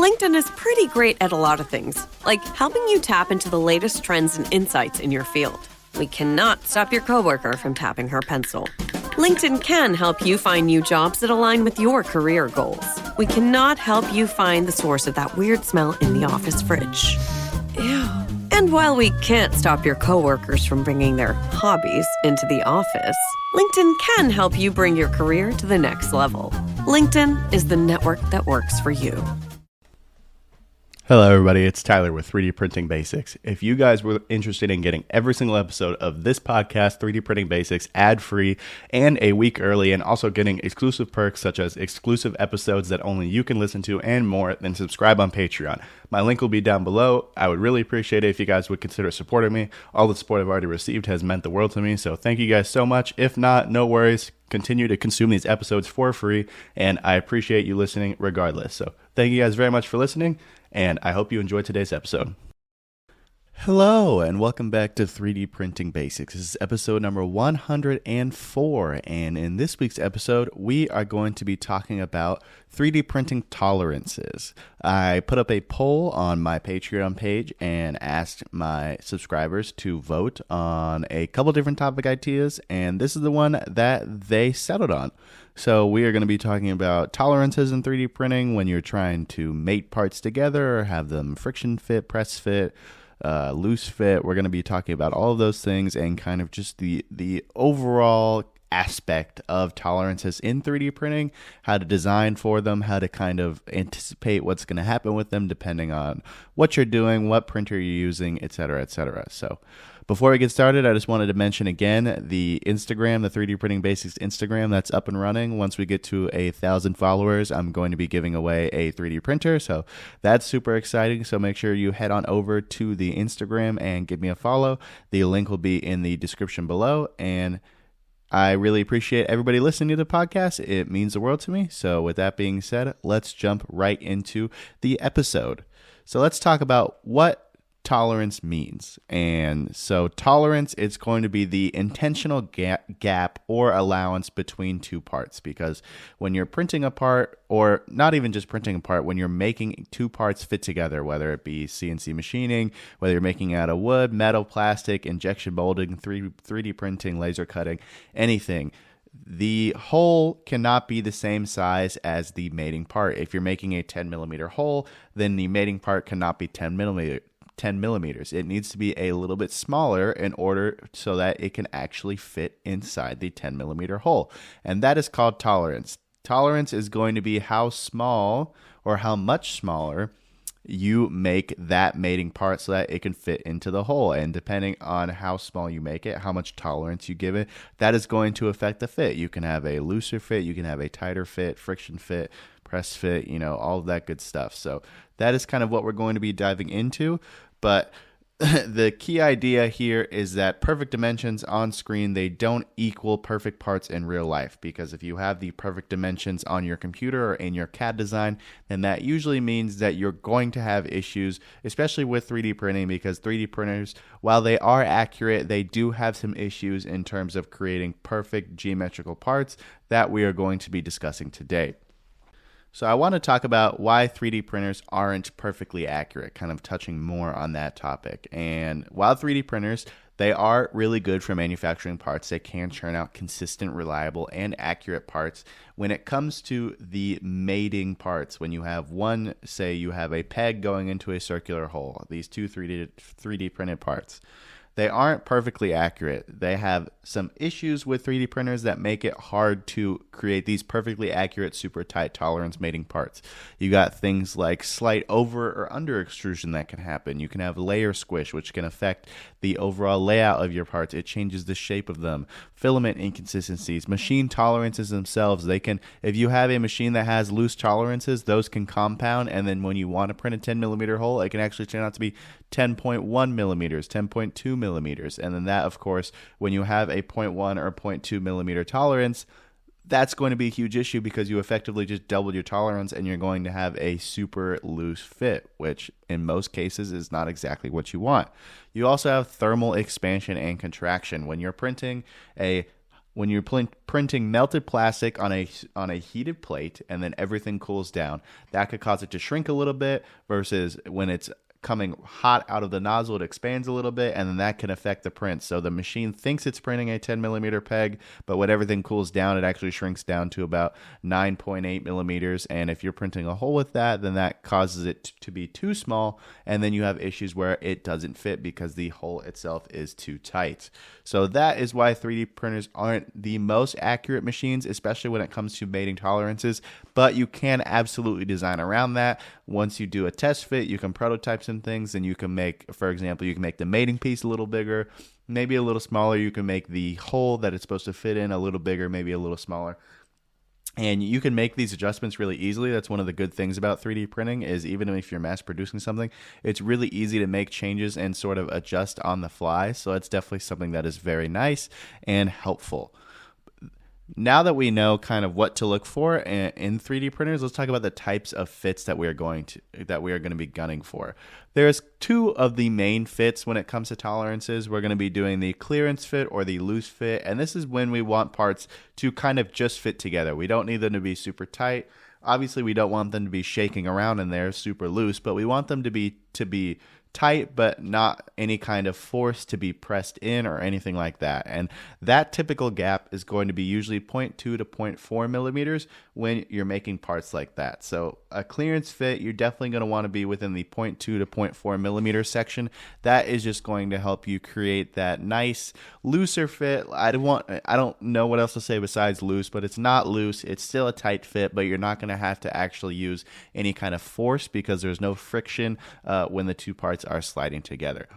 LinkedIn is pretty great at a lot of things, like helping you tap into the latest trends and insights in your field. We cannot stop your coworker from tapping her pencil. LinkedIn can help you find new jobs that align with your career goals. We cannot help you find the source of that weird smell in the office fridge. Ew. And while we can't stop your coworkers from bringing their hobbies into the office, LinkedIn can help you bring your career to the next level. LinkedIn is the network that works for you. Hello everybody, it's Tyler with 3D Printing Basics. If you guys were interested in getting every single episode of this podcast, 3D Printing Basics, ad-free and a week early, and also getting exclusive perks such as exclusive episodes that only you can listen to and more, then subscribe on Patreon. My link will be down below. I would really appreciate it if you guys would consider supporting me. All the support I've already received has meant the world to me, so thank you guys so much. If not, no worries. Continue to consume these episodes for free, and I appreciate you listening regardless. So thank you guys very much for listening, and I hope you enjoyed today's episode. Hello, and welcome back to 3D Printing Basics. This is episode number 104, and in this week's episode, we are going to be talking about 3D printing tolerances. I put up a poll on my Patreon page and asked my subscribers to vote on a couple different topic ideas, and this is the one that they settled on. So we are going to be talking about tolerances in 3D printing when you're trying to mate parts together or have them friction fit, press fit, loose fit. We're going to be talking about all of those things and kind of just the overall aspect of tolerances in 3D printing, how to design for them, how to kind of anticipate what's going to happen with them depending on what you're doing, what printer you're using, etc., etc. So before we get started, I just wanted to mention again the Instagram, the 3D Printing Basics Instagram, that's up and running. Once we get to 1,000 followers, I'm going to be giving away a 3D printer, so that's super exciting. So make sure you head on over to the Instagram and give me a follow. The link will be in the description below, and I really appreciate everybody listening to the podcast. It means the world to me. So with that being said, let's jump right into the episode. So let's talk about what tolerance means. And so tolerance is going to be the intentional gap or allowance between two parts, because when you're printing a part, or not even just printing a part, when you're making two parts fit together, whether it be CNC machining, whether you're making out of wood, metal, plastic, injection molding, 3D printing, laser cutting, anything, the hole cannot be the same size as the mating part. If you're making a 10 millimeter hole, then the mating part cannot be 10 millimeters. It needs to be a little bit smaller in order so that it can actually fit inside the 10 millimeter hole. And that is called tolerance. Tolerance is going to be how small or how much smaller you make that mating part so that it can fit into the hole. And depending on how small you make it, how much tolerance you give it, that is going to affect the fit. You can have a looser fit, you can have a tighter fit, friction fit, press fit, all of that good stuff. So that is kind of what we're going to be diving into. But the key idea here is that perfect dimensions on screen, they don't equal perfect parts in real life, because if you have the perfect dimensions on your computer or in your CAD design, then that usually means that you're going to have issues, especially with 3D printing, because 3D printers, while they are accurate, they do have some issues in terms of creating perfect geometrical parts that we are going to be discussing today. So I want to talk about why 3D printers aren't perfectly accurate, kind of touching more on that topic. And while 3D printers, they are really good for manufacturing parts, they can churn out consistent, reliable, and accurate parts. When it comes to the mating parts, when you have one, say you have a peg going into a circular hole, these two 3D printed parts, they aren't perfectly accurate. They have some issues with 3D printers that make it hard to create these perfectly accurate, super tight tolerance mating parts. You got things like slight over or under extrusion that can happen. You can have layer squish, which can affect the overall layout of your parts. It changes the shape of them. Filament inconsistencies, machine tolerances themselves. They can, if you have a machine that has loose tolerances, those can compound, and then when you want to print a 10 millimeter hole, it can actually turn out to be 10.1 millimeters, 10.2 millimeters. And then that, of course, when you have a 0.1 or 0.2 millimeter tolerance, that's going to be a huge issue because you effectively just doubled your tolerance and you're going to have a super loose fit, which in most cases is not exactly what you want. You also have thermal expansion and contraction. When you're printing a when you're printing melted plastic on a heated plate and then everything cools down, that could cause it to shrink a little bit versus when it's coming hot out of the nozzle, it expands a little bit, and then that can affect the print. So the machine thinks it's printing a 10 millimeter peg, but when everything cools down, it actually shrinks down to about 9.8 millimeters. And if you're printing a hole with that, then that causes it to be too small, and then you have issues where it doesn't fit because the hole itself is too tight. So that is why 3D printers aren't the most accurate machines, especially when it comes to mating tolerances, but you can absolutely design around that. Once you do a test fit, you can prototype some things, and you can make, for example, you can make the mating piece a little bigger, maybe a little smaller. You can make the hole that it's supposed to fit in a little bigger, maybe a little smaller. And you can make these adjustments really easily. That's one of the good things about 3D printing is even if you're mass producing something, it's really easy to make changes and sort of adjust on the fly. So it's definitely something that is very nice and helpful. Now that we know kind of what to look for in 3D printers, let's talk about the types of fits that we are going to be gunning for. There's two of the main fits when it comes to tolerances. We're going to be doing the clearance fit or the loose fit, and this is when we want parts to kind of just fit together. We don't need them to be super tight. Obviously, we don't want them to be shaking around in there super loose, but we want them to be tight, but not any kind of force to be pressed in or anything like that. And that typical gap is going to be usually 0.2 to 0.4 millimeters when you're making parts like that. So a clearance fit, you're definitely going to want to be within the 0.2 to 0.4 millimeter section. That is just going to help you create that nice looser fit. I don't know what else to say besides loose, but it's not loose. It's still a tight fit, but you're not going to have to actually use any kind of force because there's no friction when the two parts are sliding together.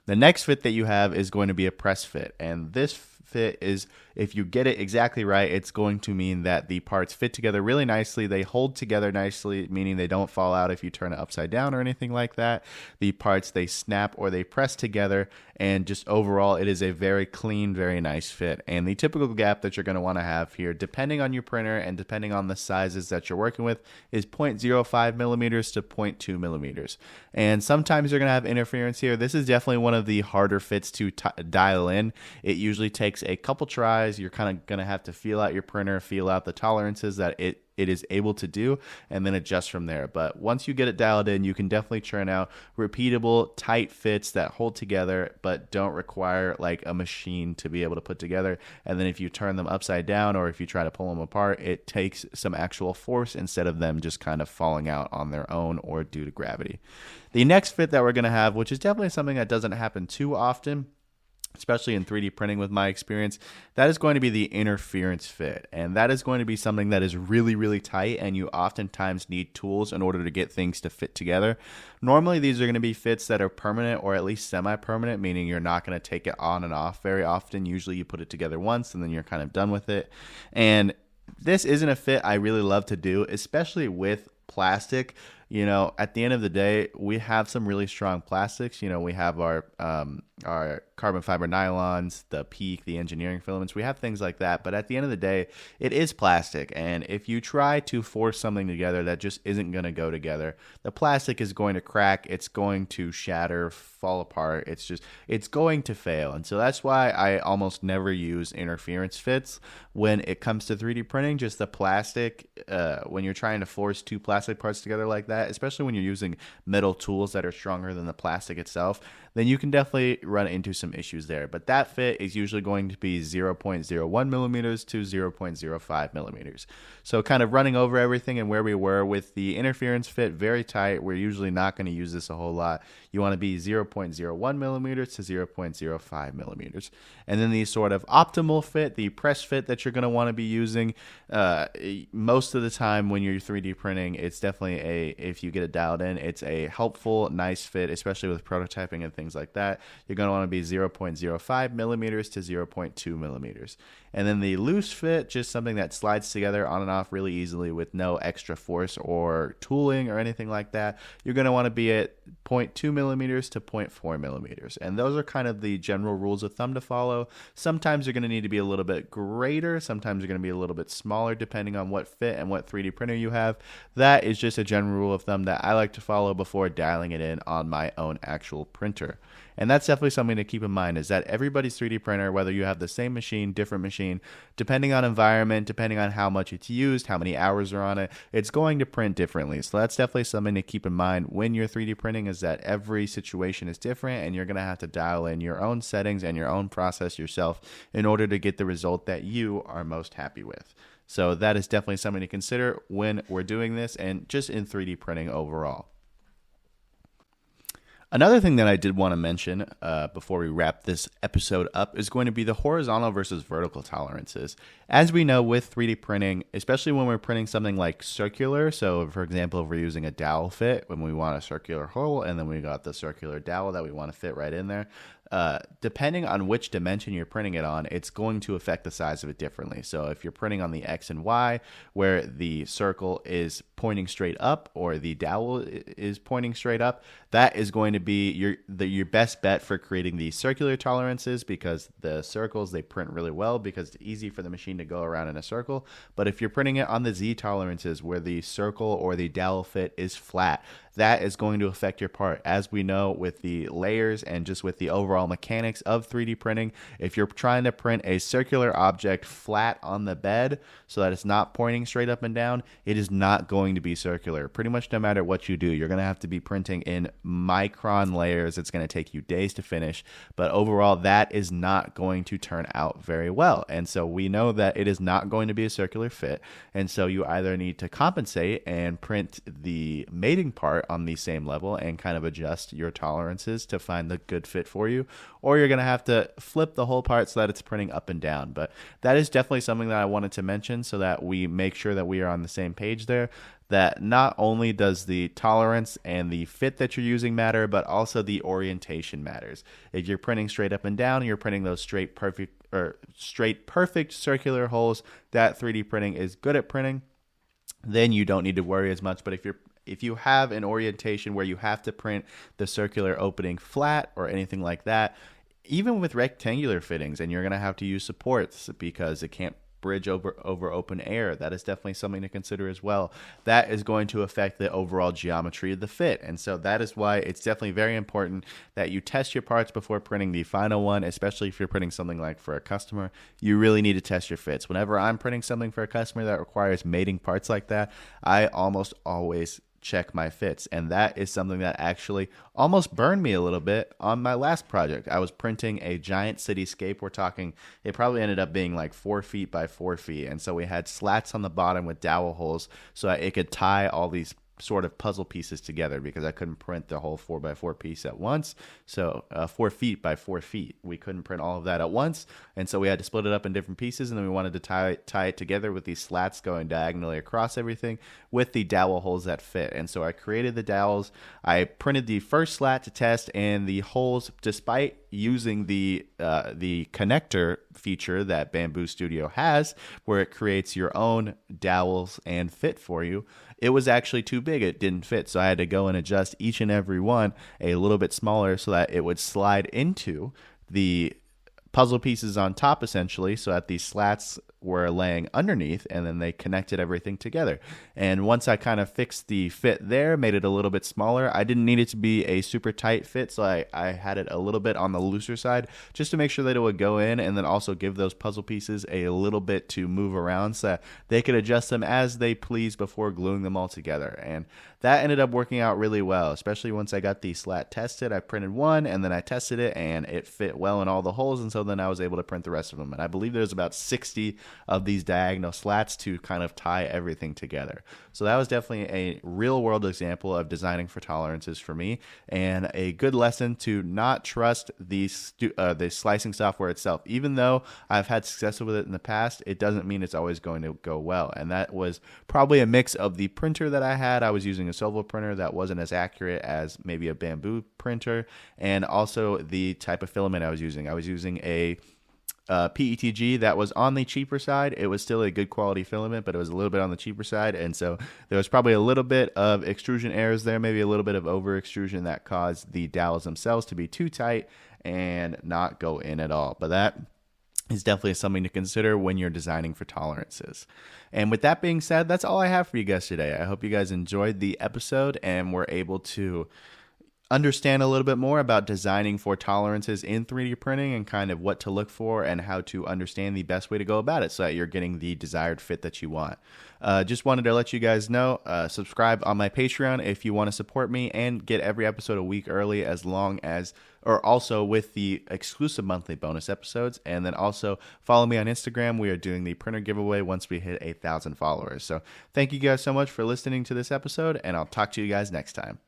The next fit that you have is going to be a press fit, and this fit is, if you get it exactly right, it's going to mean that the parts fit together really nicely. They hold together nicely, meaning they don't fall out if you turn it upside down or anything like that. The parts, they snap or they press together, and just overall, it is a very clean, very nice fit. And the typical gap that you're going to want to have here, depending on your printer and depending on the sizes that you're working with, is 0.05 millimeters to 0.2 millimeters. And sometimes you're going to have interference here. This is definitely one of the harder fits to dial in. It usually takes a couple tries. You're kind of going to have to feel out your printer, feel out the tolerances that it is able to do, and then adjust from there. But once you get it dialed in, you can definitely churn out repeatable, tight fits that hold together, but don't require like a machine to be able to put together. And then if you turn them upside down or if you try to pull them apart, it takes some actual force instead of them just kind of falling out on their own or due to gravity. The next fit that we're going to have, which is definitely something that doesn't happen too often, especially in 3D printing with my experience, that is going to be the interference fit. And that is going to be something that is really, really tight, and you oftentimes need tools in order to get things to fit together. Normally, these are going to be fits that are permanent or at least semi-permanent, meaning you're not going to take it on and off very often. Usually you put it together once and then you're kind of done with it. And this isn't a fit I really love to do, especially with plastic. You know, at the end of the day, we have some really strong plastics. You know, we have our carbon fiber nylons, the PEEK, the engineering filaments. We have things like that. But at the end of the day, it is plastic. And if you try to force something together that just isn't going to go together, the plastic is going to crack. It's going to shatter, fall apart. It's going to fail. And so that's why I almost never use interference fits when it comes to 3D printing. Just the plastic, when you're trying to force two plastic parts together like that, especially when you're using metal tools that are stronger than the plastic itself, then you can definitely run into some issues there. But that fit is usually going to be 0.01 millimeters to 0.05 millimeters. So kind of running over everything and where we were with the interference fit, very tight. We're usually not going to use this a whole lot. You want to be 0.01 millimeters to 0.05 millimeters. And then the sort of optimal fit, the press fit that you're going to want to be using, most of the time when you're 3D printing, it's definitely if you get it dialed in, it's a helpful, nice fit, especially with prototyping and things like that. You're going to want to be 0.05 millimeters to 0.2 millimeters. And then the loose fit, just something that slides together on and off really easily with no extra force or tooling or anything like that. You're going to want to be at 0.2 millimeters to 0.4 millimeters. And those are kind of the general rules of thumb to follow. Sometimes you're going to need to be a little bit greater. Sometimes you're going to be a little bit smaller depending on what fit and what 3D printer you have. That is just a general rule rule of thumb that I like to follow before dialing it in on my own actual printer. And that's definitely something to keep in mind, is that everybody's 3D printer, whether you have the same machine, different machine, depending on environment, depending on how much it's used, how many hours are on it, it's going to print differently. So that's definitely something to keep in mind when you're 3D printing, is that every situation is different and you're going to have to dial in your own settings and your own process yourself in order to get the result that you are most happy with. So that is definitely something to consider when we're doing this and just in 3D printing overall. Another thing that I did want to mention before we wrap this episode up is going to be the horizontal versus vertical tolerances. As we know with 3D printing, especially when we're printing something like circular, so for example, if we're using a dowel fit, when we want a circular hole and then we got the circular dowel that we want to fit right in there, depending on which dimension you're printing it on, it's going to affect the size of it differently. So if you're printing on the X and Y, where the circle is pointing straight up or the dowel is pointing straight up, that is going to be your best bet for creating the circular tolerances, because the circles, they print really well because it's easy for the machine to go around in a circle. But if you're printing it on the Z tolerances, where the circle or the dowel fit is flat, that is going to affect your part. As we know with the layers and just with the overall mechanics of 3D printing, if you're trying to print a circular object flat on the bed so that it's not pointing straight up and down, it is not going to be circular. Pretty much no matter what you do, you're going to have to be printing in micron layers. It's going to take you days to finish, but overall that is not going to turn out very well. And so we know that it is not going to be a circular fit, and so you either need to compensate and print the mating part on the same level and kind of adjust your tolerances to find the good fit for you, or you're going to have to flip the whole part so that it's printing up and down. But that is definitely something that I wanted to mention so that we make sure that we are on the same page there, that not only does the tolerance and the fit that you're using matter, but also the orientation matters. If you're printing straight up and down, you're printing those straight perfect circular holes that 3D printing is good at printing, then you don't need to worry as much. But if you have an orientation where you have to print the circular opening flat or anything like that, even with rectangular fittings, and you're going to have to use supports because it can't bridge over open air, that is definitely something to consider as well. That is going to affect the overall geometry of the fit. And so that is why it's definitely very important that you test your parts before printing the final one, especially if you're printing something like for a customer. You really need to test your fits. Whenever I'm printing something for a customer that requires mating parts like that, I almost always check my fits, and that is something that actually almost burned me a little bit on my last project. I was printing a giant cityscape. We're talking, it probably ended up being like 4 feet by 4 feet, and so we had slats on the bottom with dowel holes so that it could tie all these sort of puzzle pieces together, because I couldn't print the whole 4x4 piece at once. So 4 feet by 4 feet, we couldn't print all of that at once, and so we had to split it up in different pieces, and then we wanted to tie it together with these slats going diagonally across everything with the dowel holes that fit. And so I created the dowels. I printed the first slat to test, and the holes, despite using the connector feature that Bamboo Studio has, where it creates your own dowels and fit for you, it was actually too big. It didn't fit. So I had to go and adjust each and every one a little bit smaller so that it would slide into the puzzle pieces on top, essentially, so that these slats were laying underneath, and then they connected everything together. And once I kind of fixed the fit there, made it a little bit smaller, I didn't need it to be a super tight fit, so I had it a little bit on the looser side just to make sure that it would go in, and then also give those puzzle pieces a little bit to move around so that they could adjust them as they please before gluing them all together. And that ended up working out really well, especially once I got the slat tested. I printed one, and then I tested it, and it fit well in all the holes, and so then I was able to print the rest of them. And I believe there's about 60 of these diagonal slats to kind of tie everything together. So that was definitely a real world example of designing for tolerances for me, and a good lesson to not trust the slicing software itself. Even though I've had success with it in the past, it doesn't mean it's always going to go well. And that was probably a mix of the printer that I had. I was using a Solvo printer that wasn't as accurate as maybe a Bamboo printer, and also the type of filament I was using. I was using a PETG that was on the cheaper side. It was still a good quality filament, but it was a little bit on the cheaper side, and so there was probably a little bit of extrusion errors there, maybe a little bit of over extrusion that caused the dowels themselves to be too tight and not go in at all. But that is definitely something to consider when you're designing for tolerances. And with that being said, that's all I have for you guys today. I hope you guys enjoyed the episode and were able to understand a little bit more about designing for tolerances in 3D printing and kind of what to look for and how to understand the best way to go about it so that you're getting the desired fit that you want. Just wanted to let you guys know, subscribe on my Patreon if you want to support me and get every episode a week early, or also with the exclusive monthly bonus episodes. And then also follow me on Instagram. We are doing the printer giveaway once we hit 1,000 followers. So thank you guys so much for listening to this episode, and I'll talk to you guys next time.